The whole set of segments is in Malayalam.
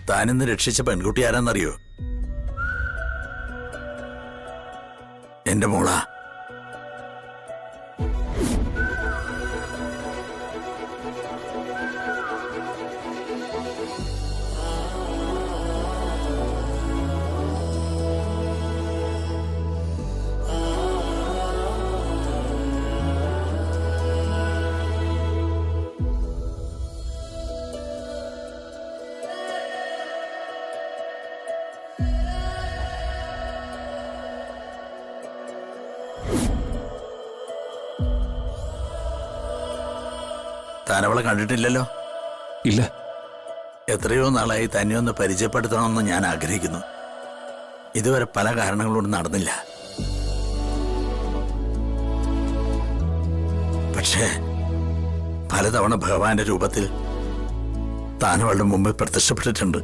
താനിന്ന് രക്ഷിച്ച പെൺകുട്ടി ആരാന്നറിയോ? എന്റെ മോളാ. താനവളെ കണ്ടിട്ടില്ലല്ലോ? ഇല്ല. എത്രയോ നാളായി തന്നെ ഒന്ന് പരിചയപ്പെടുത്തണമെന്ന് ഞാൻ ആഗ്രഹിക്കുന്നു. ഇതുവരെ പല കാരണങ്ങളോടും നടന്നില്ല. പക്ഷേ പലതവണ ഭഗവാന്റെ രൂപത്തിൽ താനവളുടെ മുമ്പിൽ പ്രത്യക്ഷപ്പെട്ടിട്ടുണ്ട്.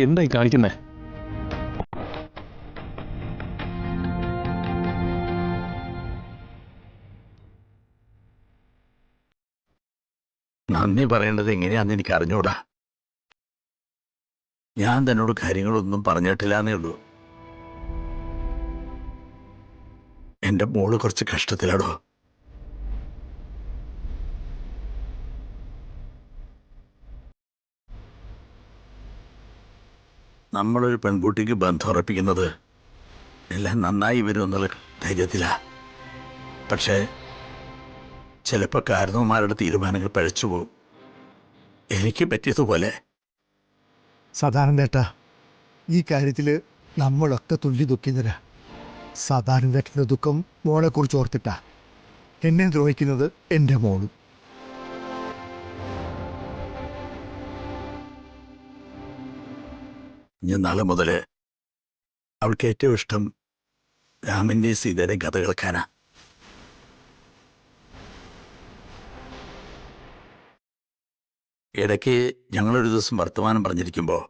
എന്തായി കാണിക്കുന്നേ? നന്ദി പറയേണ്ടത് എങ്ങനെയാന്ന് എനിക്ക് അറിഞ്ഞൂടാ. ഞാൻ തന്നോട് കാര്യങ്ങളൊന്നും പറഞ്ഞിട്ടില്ലാന്നേ ഉള്ളൂ. എന്റെ മോള് കുറച്ച് കഷ്ടത്തിലാടോ. നമ്മളൊരു പെൺകുട്ടിക്ക് ബന്ധം ഉറപ്പിക്കുന്നത് എല്ലാം നന്നായി വരും എന്നുള്ള ധൈര്യത്തിലാ. പക്ഷേ ചിലപ്പോൾ കാരണവന്മാരുടെ തീരുമാനങ്ങൾ പഴച്ചു പോകും. എനിക്ക് പറ്റിയതുപോലെ. സദാനന്ദേട്ടാ, ഈ കാര്യത്തിൽ നമ്മളൊക്കെ തുല്യ ദുഃഖിതരാ. സദാനന്ദേട്ടൻ്റെ ദുഃഖം മോളെക്കുറിച്ച് ഓർത്തിട്ടാ. എന്നെ ദ്രോഹിക്കുന്നത് എൻ്റെ മോളും. ഇനി നാളെ മുതൽ അവൾക്ക് ഏറ്റവും ഇഷ്ടം രാമൻ്റെയും സീതയുടെയും കഥ കേൾക്കാനാ. ഇടയ്ക്ക് ഞങ്ങളൊരു ദിവസം വർത്തമാനം പറഞ്ഞിരിക്കുമ്പോൾ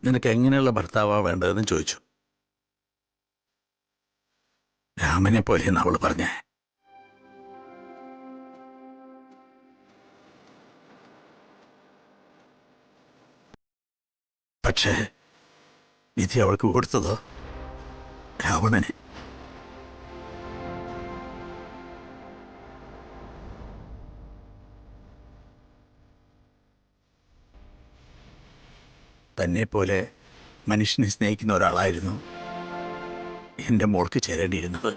നിനക്ക് എങ്ങനെയുള്ള ഭർത്താവാ വേണ്ടതെന്ന് ചോദിച്ചു. രാമനെ പോലെയെന്ന് അവൾ പറഞ്ഞേ. പക്ഷേ വിധി അവൾക്ക് കൊടുത്തതോ രാവണനെ. തന്നെ പോലെ മനുഷ്യനെ സ്നേഹിക്കുന്ന ഒരാളായിരുന്നു എൻ്റെ മോൾക്ക് ചേരേണ്ടിയിരുന്നത്.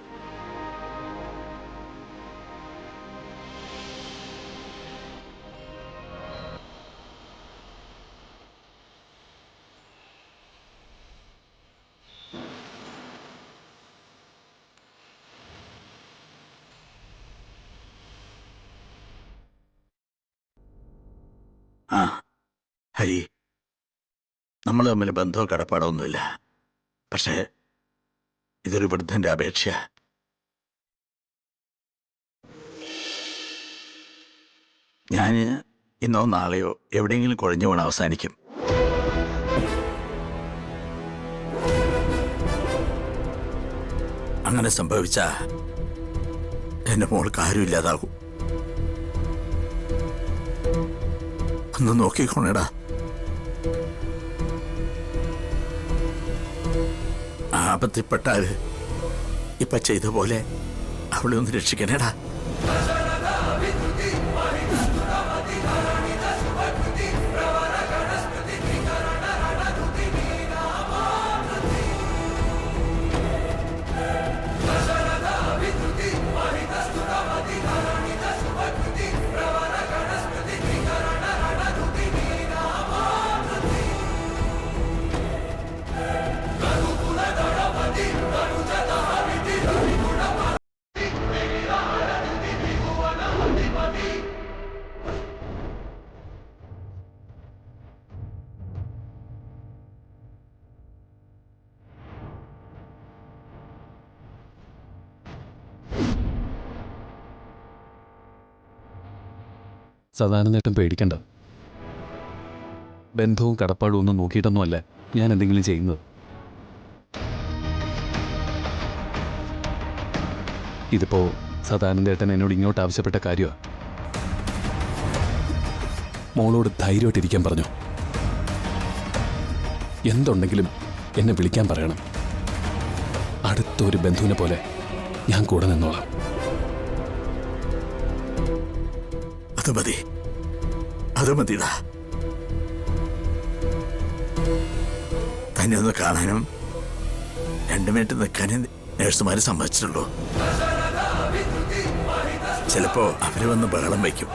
ആ ഹരി, നമ്മൾ തമ്മിൽ ബന്ധമോ കടപ്പാടോ ഒന്നുമില്ല. പക്ഷേ ഇതൊരു വൃദ്ധൻ്റെ അപേക്ഷ. ഞാൻ ഇന്നോ നാളെയോ എവിടെയെങ്കിലും കുഴഞ്ഞു വീണ് അവസാനിക്കും. അങ്ങനെ സംഭവിച്ച എന്റെ മോൾക്ക് ആരും ഇല്ലാതാകും. ഒന്ന് നോക്കിക്കോണേടാ. ആപത്തിപ്പെട്ടാല് ഇപ്പൊ ചെയ്ത പോലെ അവളെ ഒന്ന് രക്ഷിക്കണേടാ. സദാനന്ദേട്ടൻ പേടിക്കണ്ട. ബന്ധവും കടപ്പാടും ഒന്നും നോക്കിയിട്ടൊന്നുമല്ല ഞാൻ എന്തെങ്കിലും ചെയ്യുന്നത്. ഇതിപ്പോ സദാനന്ദേട്ടൻ എന്നോട് ഇങ്ങോട്ട് ആവശ്യപ്പെട്ട കാര്യമാണ്. മോളോട് ധൈര്യമായിട്ടിരിക്കാൻ പറഞ്ഞു. എന്തുണ്ടെങ്കിലും എന്നെ വിളിക്കാൻ പറയണം. അടുത്തൊരു ബന്ധുവിനെ പോലെ ഞാൻ കൂടെ നിന്നോളാം. അത് മതിടാ. തന്നെ ഒന്ന് കാണാനും 2 മിനിറ്റ് നിൽക്കാനും നേഴ്സുമാര് സമ്മതിച്ചിട്ടുള്ളൂ. ചിലപ്പോ അവര് വന്ന് ബഹളം വയ്ക്കും.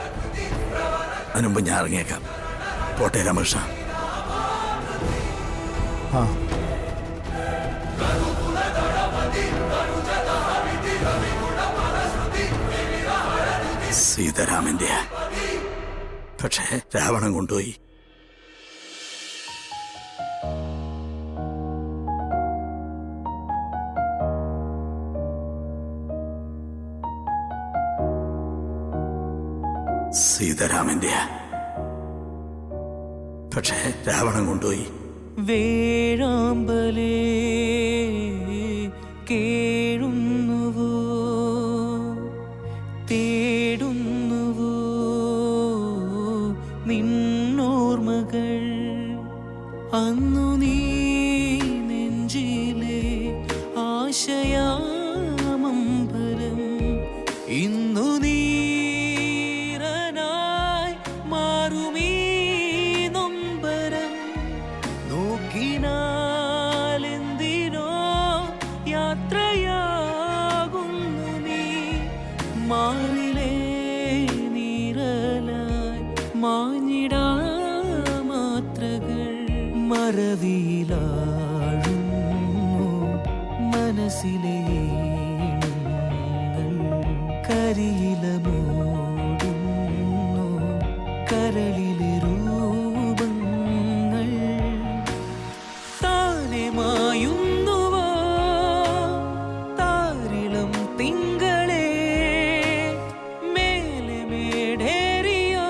അതിനുമുമ്പ് ഞാൻ ഇറങ്ങിയേക്കാം. പോട്ടെ രാമകൃഷ്ണ. സീതാരാമന്റെ പക്ഷേ രാവണൻ കൊണ്ടുപോയി. സീതാരാമന്റെ പക്ഷേ രാവണൻ കൊണ്ടുപോയി. വേഴാമ്പലേ കേഴുന്നുവോ, തേടുന്നുവോ നിന്നോർമകൾ. അന്നു നീ നെഞ്ചിലെ ആശയാമമ്പരം ഇന്നു നീരനായി മാറുമീ നൊമ്പരം. നോക്കിനാലെന്തിനോ യാത്രയാകുന്നു നീ മാറിലേ നീരലായി മാഞ്ഞിടാ മാത്രകൾ. മറവിയിലാഴുന്നു മനസ്സിലെ ഈണങ്ങൾ. കരിയില മൂടുന്നു കരളിലെ രൂപങ്ങൾ. താനെ മായുന്നുവോ താരിളം തിങ്കളേ, മേലെ മേടേറിയോ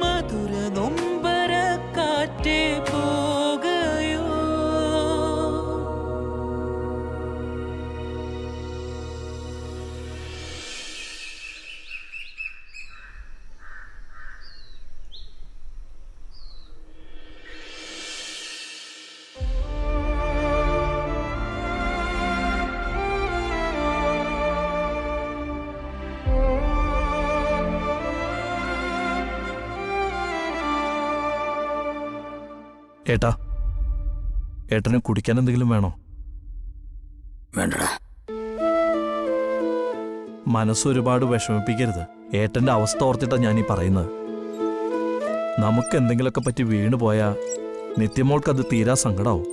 മധുര നൊമ്പര കാറ്റേ പോകയോ. ഏട്ടാ, ഏട്ടന് കുടിക്കാൻ എന്തെങ്കിലും വേണോ? വേണ്ടടാ. മനസ്സൊരുപാട് വിഷമിപ്പിക്കരുത്. ഏട്ടന്റെ അവസ്ഥ ഓർത്തിട്ടാ ഞാനീ പറയുന്നത്. നമുക്ക് എന്തെങ്കിലുമൊക്കെ പറ്റി വീണു പോയാ നിത്യമോൾക്കത് തീരാ സങ്കടാവും.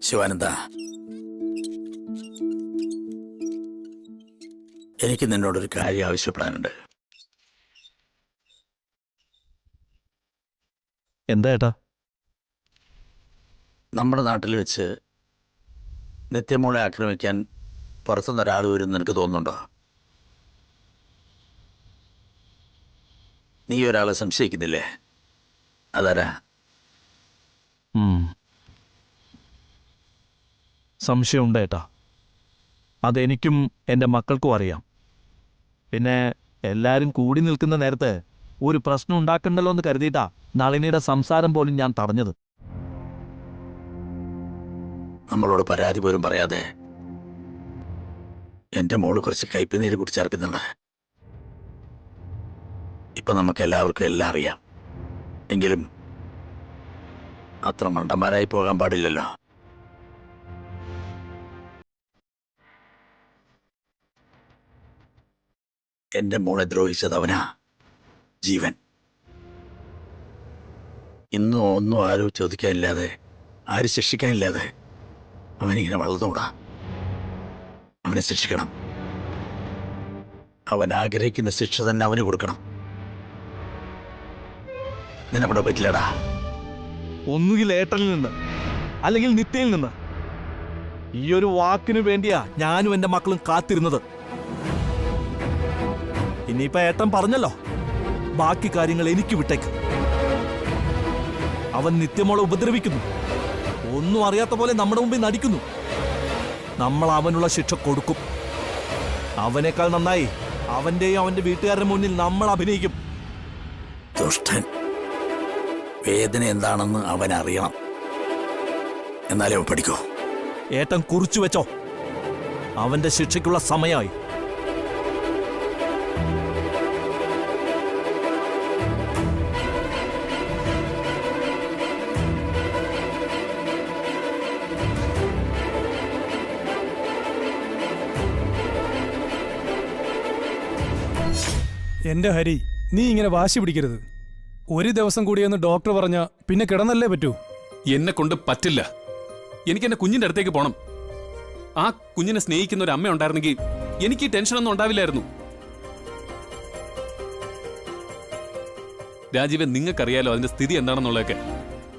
ശിവാനന്ദ, എനിക്ക് നിന്നോടൊരു കാര്യം ആവശ്യപ്പെടാനുണ്ട്. എന്താ ഏട്ടാ? നമ്മുടെ നാട്ടിൽ വെച്ച് നിത്യമോളെ ആക്രമിക്കാൻ പുറത്തുനിന്ന് ഒരാൾ വരും നിനക്ക് തോന്നുന്നുണ്ടോ? നീ ഒരാളെ സംശയിക്കുന്നില്ലേ? അതാരാ? സംശയമുണ്ട് ഏട്ടാ. അതെനിക്കും എൻ്റെ മക്കൾക്കും അറിയാം. പിന്നെ എല്ലാവരും കൂടി നിൽക്കുന്ന നേരത്ത് ഒരു പ്രശ്നം ഉണ്ടാക്കണ്ടല്ലോ എന്ന് കരുതിയിട്ടാ നളിനിയുടെ സംസാരം പോലും ഞാൻ തടഞ്ഞത്. നമ്മളോട് പരാതി പോലും പറയാതെ എൻ്റെ മോള് കുറച്ച് കയ്പുനീര് കുടിച്ചിറക്കുന്നുണ്ട്. ഇപ്പൊ നമുക്ക് എല്ലാവർക്കും എല്ലാം അറിയാം. എങ്കിലും അത്ര മണ്ടന്മാരായി പോകാൻ പാടില്ലല്ലോ. എന്റെ മോളെ ദ്രോഹിച്ചത് അവനാ. ജീവൻ. ഇന്നും ഒന്നും ആരും ചോദിക്കാനില്ലാതെ, ആരും ശിക്ഷിക്കാനില്ലാതെ അവനിങ്ങനെ വളർന്നുകൂടാ. അവനെ ശിക്ഷിക്കണം. അവൻ ആഗ്രഹിക്കുന്ന ശിക്ഷ തന്നെ അവന് കൊടുക്കണം. നിനവിടെ പറ്റില്ലടാ. ഒന്നുകിൽ ഏട്ടനിൽ നിന്ന് അല്ലെങ്കിൽ നിത്യയിൽ നിന്ന്. ഈ ഒരു വാക്കിനു വേണ്ടിയാ ഞാനും എൻ്റെ മക്കളും കാത്തിരുന്നത്. ഇനിയിപ്പോ ഏട്ടൻ പറഞ്ഞല്ലോ, ബാക്കി കാര്യങ്ങൾ എനിക്ക് വിട്ടേക്ക്. അവൻ നിത്യമോളെ ഉപദ്രവിക്കുന്നു, ഒന്നും അറിയാത്ത പോലെ നമ്മുടെ മുമ്പിൽ നടിക്കുന്നു. നമ്മൾ അവനുള്ള ശിക്ഷ കൊടുക്കും. അവനേക്കാൾ നന്നായി അവന്റെയും അവന്റെ വീട്ടുകാരുടെ മുന്നിൽ നമ്മൾ അഭിനയിക്കും. ദുഷ്ടൻ. വേദന എന്താണെന്ന് അവൻ അറിയണം. എന്നാലേ അവൻ പഠിക്കൂ. ഏട്ടൻ കുറിച്ചു വെച്ചോ, അവന്റെ ശിക്ഷയ്ക്കുള്ള സമയമായി. എന്റെ ഹരി, നീ ഇങ്ങനെ വാശി പിടിക്കരുത്. ഒരു ദിവസം കൂടിയെന്ന് ഡോക്ടർ പറഞ്ഞ പിന്നെ കിടന്നല്ലേ പറ്റൂ. എന്നെ കൊണ്ട് പറ്റില്ല. എനിക്ക് എന്റെ കുഞ്ഞിന്റെ അടുത്തേക്ക് പോണം. ആ കുഞ്ഞിനെ സ്നേഹിക്കുന്ന ഒരു അമ്മ ഉണ്ടായിരുന്നെങ്കിൽ എനിക്ക് ഈ ടെൻഷനൊന്നും ഉണ്ടാവില്ലായിരുന്നു. രാജീവൻ, നിങ്ങൾക്കറിയാലോ അതിന്റെ സ്ഥിതി എന്താണെന്നുള്ളതൊക്കെ.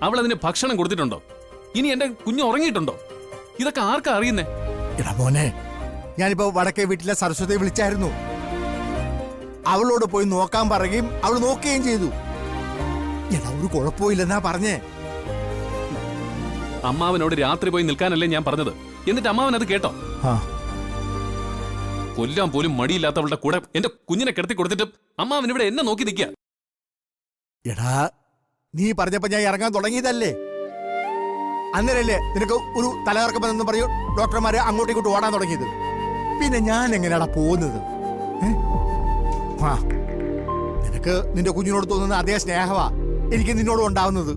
അവൾ അതിന് ഭക്ഷണം കൊടുത്തിട്ടുണ്ടോ? ഇനി എന്റെ കുഞ്ഞ് ഉറങ്ങിയിട്ടുണ്ടോ? ഇതൊക്കെ ആർക്കാ അറിയുന്നേ? എടാ മോനെ, ഞാനിപ്പോ വടക്കേ വീട്ടിലെ സരസ്വതിയെ വിളിച്ചായിരുന്നു. അവളോട് പോയി നോക്കാൻ പറയുകയും അവൾ നോക്കുകയും ചെയ്തു. എടാ, ഒരു കുഴപ്പമില്ലെന്നാ പറഞ്ഞേ. അമ്മാവനോട് രാത്രി പോയി നിൽക്കാനല്ലേ ഞാൻ പറഞ്ഞത്. എന്നിട്ട് അമ്മാവൻ അത് കേട്ടോ? കൊല്ലാൻ പോലും മടിയില്ലാത്തവളുടെ കൂടെ എന്റെ കുഞ്ഞിനെ കിടത്തി കൊടുത്തിട്ട് അമ്മാവൻ ഇവിടെ എന്നെ നോക്കി നിൽക്കുക. എടാ, നീ പറഞ്ഞപ്പോ ഞാൻ ഇറങ്ങാൻ തുടങ്ങിയതല്ലേ. അന്നേരല്ലേ നിനക്ക് ഒരു തലകറക്കമെന്ന് പറയൂ ഡോക്ടർമാര് അങ്ങോട്ടും ഇങ്ങോട്ടും ഓടാൻ തുടങ്ങിയത്. പിന്നെ ഞാൻ എങ്ങനെയാടാ പോകുന്നത്? നിനക്ക് നിന്റെ കുഞ്ഞിനോട് തോന്നുന്ന അതേ സ്നേഹമാ എനിക്ക് നിന്നോട് ഉണ്ടാവുന്നത്.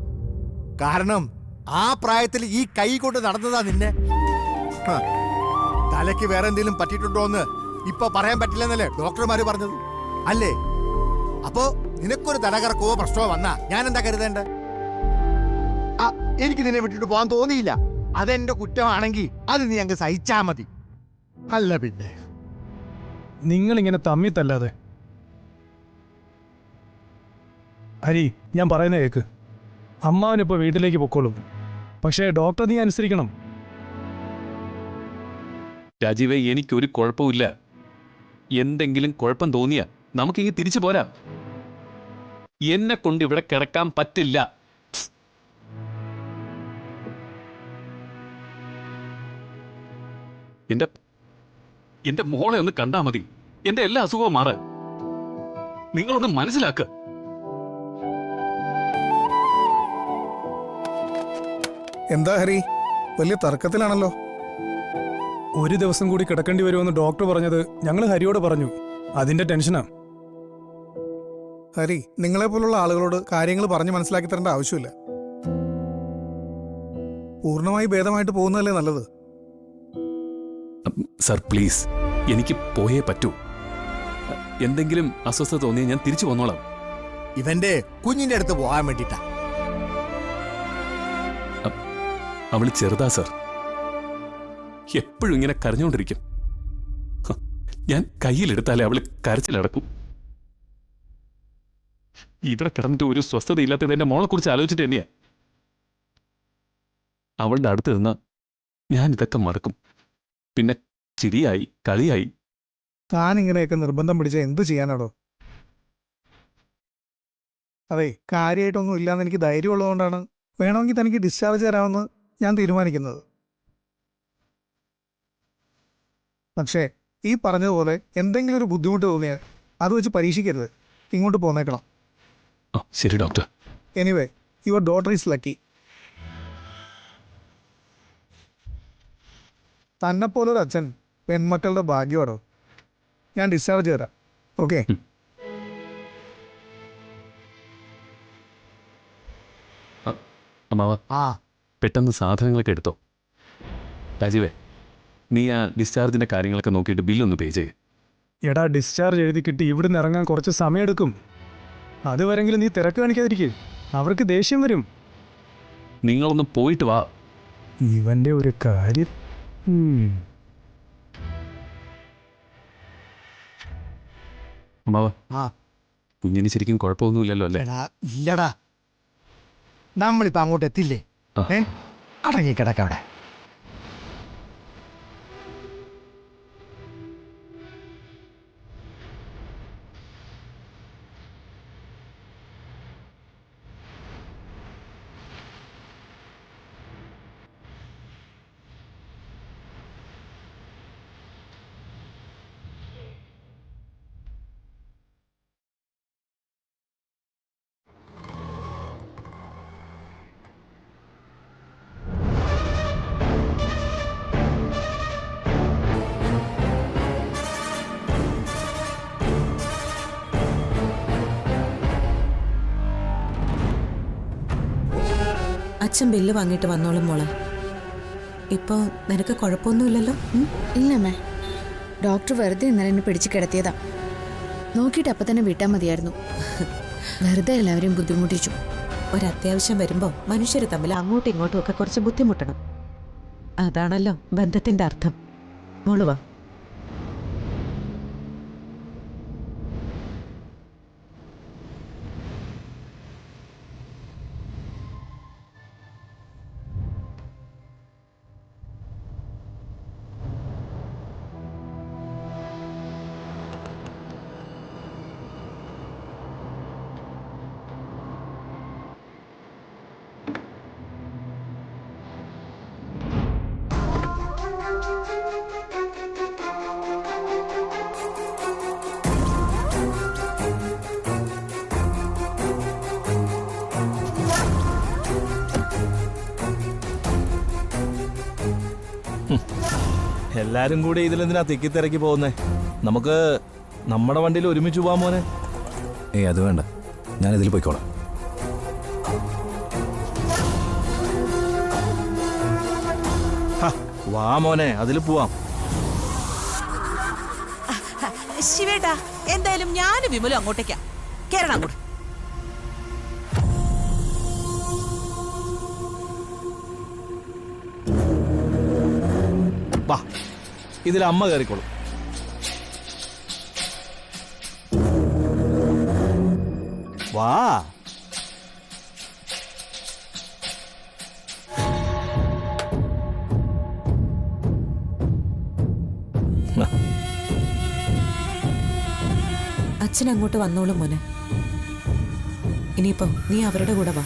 കാരണം ആ പ്രായത്തിൽ ഈ കൈ കൊണ്ട് നടന്നതാ നിന്നെ. തലയ്ക്ക് വേറെ എന്തെങ്കിലും പറ്റിയിട്ടുണ്ടോ എന്ന് ഇപ്പൊ പറയാൻ പറ്റില്ലെന്നല്ലേ ഡോക്ടർമാര് പറഞ്ഞത് അല്ലേ? അപ്പോ നിനക്കൊരു തലകറക്കവോ പ്രശ്നമോ വന്നാ ഞാൻ എന്താ കരുതേണ്ട? എനിക്ക് നിന്നെ വിട്ടിട്ട് പോകാൻ തോന്നിയില്ല. അതെന്റെ കുറ്റമാണെങ്കിൽ അത് നീ അങ്ങ് സഹിച്ചാ മതി. അല്ല പിന്നെ നിങ്ങളിങ്ങനെ തമ്മി തല്ലാതെ. ഹരി, ഞാൻ പറയുന്ന കേക്ക്. അമ്മാവനിപ്പോ വീട്ടിലേക്ക് പൊക്കോളും. പക്ഷേ ഡോക്ടർ നീ അനുസരിക്കണം. രാജീവേ, എനിക്കൊരു കുഴപ്പമില്ല. എന്തെങ്കിലും കുഴപ്പം തോന്നിയാ നമുക്കിങ്ങ് തിരിച്ചു പോരാ. എന്നെ കൊണ്ട് ഇവിടെ കിടക്കാൻ പറ്റില്ല. എന്റെ മോളെ ഒന്ന് കണ്ടാ മതി. എന്റെ എല്ലാ അസുഖവും മാറ. നിങ്ങളൊന്ന് മനസ്സിലാക്ക. എന്താ ഹരി, വലിയ തർക്കത്തിലാണല്ലോ? ഒരു ദിവസം കൂടി കിടക്കേണ്ടി വരുമെന്ന് ഡോക്ടർ പറഞ്ഞത് ഞങ്ങൾ ഹരിയോട് പറഞ്ഞു. അതിന്റെ ടെൻഷനാ. ഹരി, നിങ്ങളെപ്പോലുള്ള ആളുകളോട് കാര്യങ്ങൾ പറഞ്ഞ് മനസ്സിലാക്കി തരേണ്ട ആവശ്യമില്ല. പൂർണ്ണമായി ഭേദമായിട്ട് പോകുന്നതല്ലേ നല്ലത്. സർ, പ്ലീസ്, എനിക്ക് പോയേ പറ്റൂ. എന്തെങ്കിലും അസ്വസ്ഥത തോന്നിയാൽ ഞാൻ തിരിച്ചു പോന്നോളാം. ഇവന്റെ കുഞ്ഞിന്റെ അടുത്ത് പോകാൻ വേണ്ടിട്ടാ. അവള് ചെറുതാ സർ. എപ്പോഴും ഇങ്ങനെ കരഞ്ഞുകൊണ്ടിരിക്കും. ഞാൻ കയ്യിലെടുത്താലേ അവള് കരച്ചിലടക്കും. ഇവിടെ കിടന്നിട്ട് ഒരു സ്വസ്ഥതയില്ലാത്തത് എന്റെ മോളെ കുറിച്ച് ആലോചിച്ചിട്ട് തന്നെയാ. അവളുടെ അടുത്ത് നിന്നാ ഞാൻ ഇതൊക്കെ മറക്കും. പിന്നെ ചിരിയായി, കളിയായി. താൻ ഇങ്ങനെയൊക്കെ നിർബന്ധം പിടിച്ച എന്ത് ചെയ്യാനാടോ? അതെ, കാര്യമായിട്ടൊന്നും ഇല്ലാന്ന് എനിക്ക് ധൈര്യമുള്ളതുകൊണ്ടാണ് വേണമെങ്കിൽ തനിക്ക് ഡിസ്ചാർജ് തരാമെന്ന് ഞാൻ തീരുമാനിക്കുന്നത്. പക്ഷേ ഈ പറഞ്ഞതുപോലെ എന്തെങ്കിലും ഒരു ബുദ്ധിമുട്ട് തോന്നിയാൽ അത് വെച്ച് പരീക്ഷിക്കരുത്. ഇങ്ങോട്ട് പോന്നേക്കണം. ശരി doctor. Anyway, your daughter is lucky. തന്നെപ്പോലൊരു അച്ഛൻ പെൺമക്കളുടെ ഭാഗ്യമാണോ. ഞാൻ ഡിസ്ചാർജ് തരാം. ഓക്കെ? അമ്മാവ, പെട്ടെന്ന് സാധനങ്ങളൊക്കെ എടുത്തോ. രാജീവേ, നീ ആ ഡിസ്ചാർജിന്റെ കാര്യങ്ങളൊക്കെ നോക്കിയിട്ട് ബില്ലൊന്ന് പേ ചെയ്യ്. എടാ, ഡിസ്ചാർജ് എഴുതി കിട്ടി ഇവിടുന്ന് ഇറങ്ങാൻ കുറച്ച് സമയമെടുക്കും. അതുവരെങ്കിലും നീ തിരക്ക് കാണിക്കാതിരിക്കേ, അവർക്ക് ദേഷ്യം വരും. നിങ്ങളൊന്ന് പോയിട്ട് വാ. ഇവന്റെ ഒരു കാര്യം. അമ്മാവ, ആ കുഞ്ഞിന് ശരിക്കും കുഴപ്പമൊന്നുമില്ലല്ലോ അല്ലേ? എടാ ഇല്ലടാ, നമ്മളിപ്പോ അങ്ങോട്ട് എത്തില്ലേ. ആ. അടങ്ങിക്കിടക്ക അവിടെ. അച്ഛൻ ബില്ല് വാങ്ങിയിട്ട് വന്നോളും മോളെ. ഇപ്പോൾ നിനക്ക് കുഴപ്പമൊന്നുമില്ലല്ലോ? ഇല്ലമ്മേ, ഡോക്ടർ വെറുതെ ഇന്നലെ എന്നെ പിടിച്ച് കിടത്തിയതാ. നോക്കിയിട്ട് അപ്പം തന്നെ വിട്ടാൽ മതിയായിരുന്നു. വെറുതെ എല്ലാവരെയും ബുദ്ധിമുട്ടിച്ചു. ഒരത്യാവശ്യം വരുമ്പോൾ മനുഷ്യർ തമ്മിൽ അങ്ങോട്ടും ഇങ്ങോട്ടും ഒക്കെ കുറച്ച് ബുദ്ധിമുട്ടണം. അതാണല്ലോ ബന്ധത്തിൻ്റെ അർത്ഥം. മോള് വാ. എല്ലാരും കൂടി ഇതിലെന്തിനാ തിക്കിത്തിരക്കി പോകുന്നേ? നമുക്ക് നമ്മുടെ വണ്ടിയിൽ ഒരുമിച്ച് പോവാൻ മോനെ. ഏയ് അത് വേണ്ട, ഞാൻ ഇതിൽ പോയിക്കോളാം. വാ മോനെ, അതിൽ പോവാം. ശിവേട്ടാ, എന്തായാലും ഞാനും വിമലും അങ്ങോട്ടേക്കാ. കേരളം അങ്ങോട്ട്. വാ, ഇതിൽ അമ്മ കയറിക്കോളും. വാ. അച്ഛൻ അങ്ങോട്ട് വന്നോളും മോനെ. ഇനിയിപ്പോ നീ അവരുടെ കൂടെ വാ.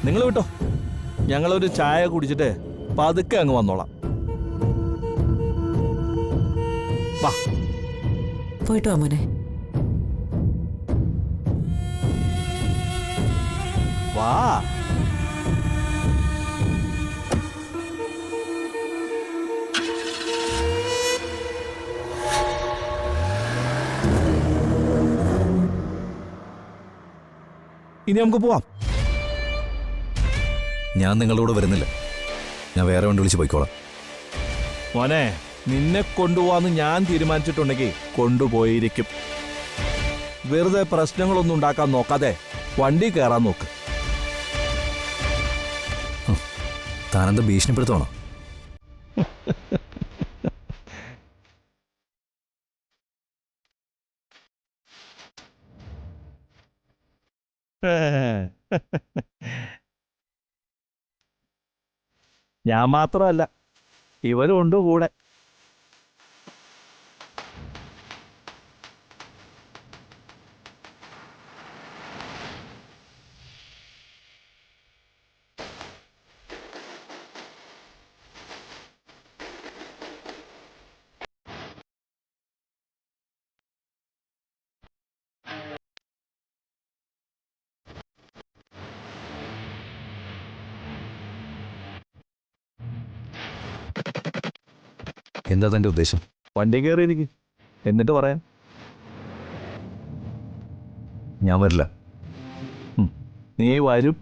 നിങ്ങൾ വിട്ടോ, ഞങ്ങളൊരു ചായ കുടിച്ചിട്ട് പതുക്കെ അങ്ങ് വന്നോളാം. വാ. പോയിട്ട് വാ മോനെ. വാ. ഇനി നമുക്ക് പോവാം. ഞാൻ നിങ്ങളുടെ കൂടെ വരുന്നില്ല, ഞാൻ വേറെ വണ്ടി വിളിച്ച് പോയിക്കോളാം. മോനെ, നിന്നെ കൊണ്ടുപോവാന്ന് ഞാൻ തീരുമാനിച്ചിട്ടുണ്ടെങ്കിൽ കൊണ്ടുപോയിരിക്കും. വെറുതെ പ്രശ്നങ്ങളൊന്നും ഉണ്ടാക്കാൻ നോക്കാതെ വണ്ടി കയറാൻ നോക്ക്. താനെന്താ ഭീഷണിപ്പെടുത്തണോ? ഞാൻ മാത്രമല്ല, ഇവരും ഉണ്ട് കൂടെ. എന്താ തൻ്റെ ഉദ്ദേശം? വണ്ടി കയറിയിരിക്കും, എന്നിട്ട് പറയാം. ഞാൻ വരില്ല. നീ വരും.